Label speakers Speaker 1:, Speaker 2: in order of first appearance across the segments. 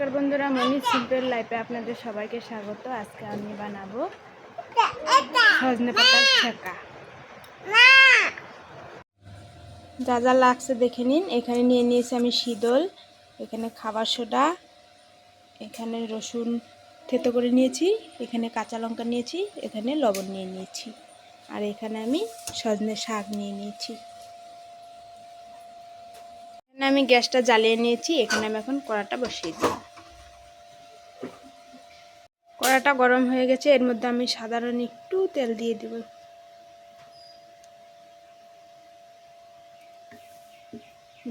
Speaker 1: নমস্কার বন্ধুরা, মনি সিম্পল লাইফে আপনাদের সবাইকে স্বাগত। আজকে আমি বানাবো সজনে পাতার ছেঁকা। যা যা লাগছে দেখে নিন। এখানে নিয়ে নিয়েছি আমি শীতল, এখানে খাবার সোডা, এখানে রসুন থেতো করে নিয়েছি, এখানে কাঁচা লঙ্কা নিয়েছি, এখানে লবণ নিয়ে নিয়েছি, আর এখানে আমি সজনে শাক নিয়ে নিয়েছি। এখানে আমি গ্যাসটা জ্বালিয়ে নিয়েছি। এখানে আমি এখন কড়াটা বসিয়ে দিই। কড়াটা গরম হয়ে গেছে, এর মধ্যে আমি সাধারণ একটু তেল দিয়ে দেব।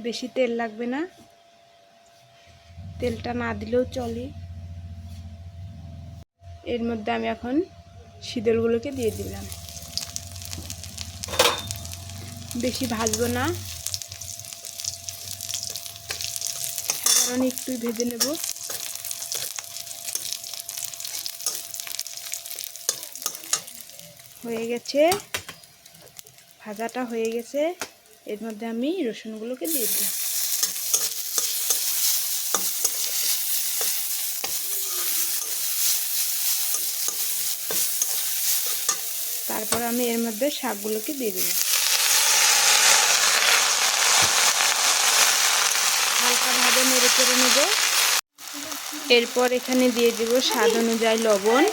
Speaker 1: বেশি তেল লাগবে না, তেলটা না দিলেও চলে। এর মধ্যে আমি এখন শীতলগুলোকে দিয়ে দিলাম। বেশি ভাজবো না, সাধারণ একটু ভেজে নেব। হয়ে গেছে, ভাজাটা হয়ে গেছে। এর মধ্যে আমি রসুনগুলোকে দিয়ে দিলাম। তারপর আমি এর মধ্যে শাকগুলোকে দিয়ে দিলাম। হালকাভাবে নেড়ে চেড়ে নেব। এরপর এখানে দিয়ে দেব স্বাদ অনুযায়ী লবণ,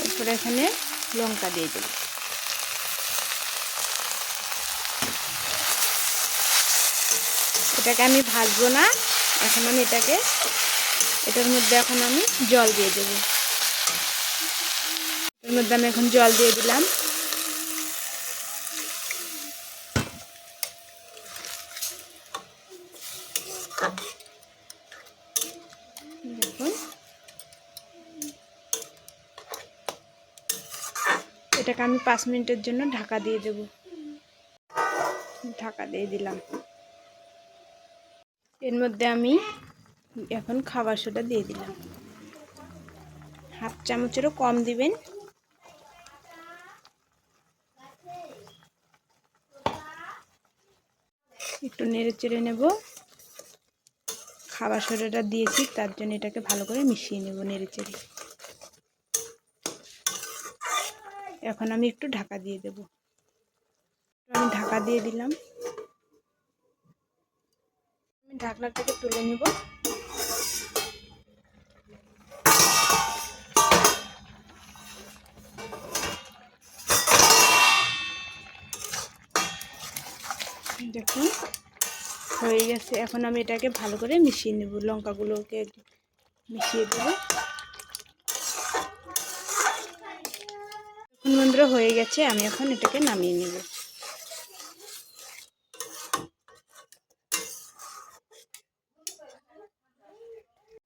Speaker 1: এরপর এখানে লঙ্কা দিয়ে দেব। এটাকে আমি ভাজবো না, এখন আমি এটার মধ্যে এখন আমি জল দিয়ে দেব। এর মধ্যে আমি এখন জল দিয়ে দিলাম। দেখুন, এটাকে আমি 5 মিনিটের জন্য ঢাকা দিয়ে দেব। ঢাকা দিয়ে দিলাম। এর মধ্যে আমি এখন খাবার সোডা দিয়ে দিলাম। হাফ চামচেরও কম দিবেন। একটু নেড়ে চেড়ে নেব। খাবার সোডাটা দিয়েছি, তার জন্য এটাকে ভালো করে মিশিয়ে নেব নেড়ে চেড়ে। এখন আমি একটু ঢাকা দিয়ে দেব। আমি ঢাকা দিয়ে দিলাম। আমি ঢাকনাটাকে তুলে নেব। দেখুন হয়ে গেছে। এখন আমি এটাকে ভালো করে মিশিয়ে নেব। লঙ্কাগুলোকে মিশিয়ে দেব। এখন বন্ধুরা হয়ে গেছে, আমি এখন এটাকে নামিয়ে নেব।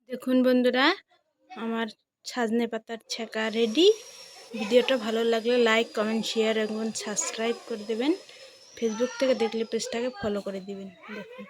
Speaker 1: দেখুন বন্ধুরা, আমার সজনে পাতার ছেঁকা রেডি। ভিডিওটা ভালো লাগলে লাইক, কমেন্ট, শেয়ার এবং সাবস্ক্রাইব করে দেবেন। ফেসবুক থেকে দেখলে পেজটাকে ফলো করে দিবেন। দেখুন।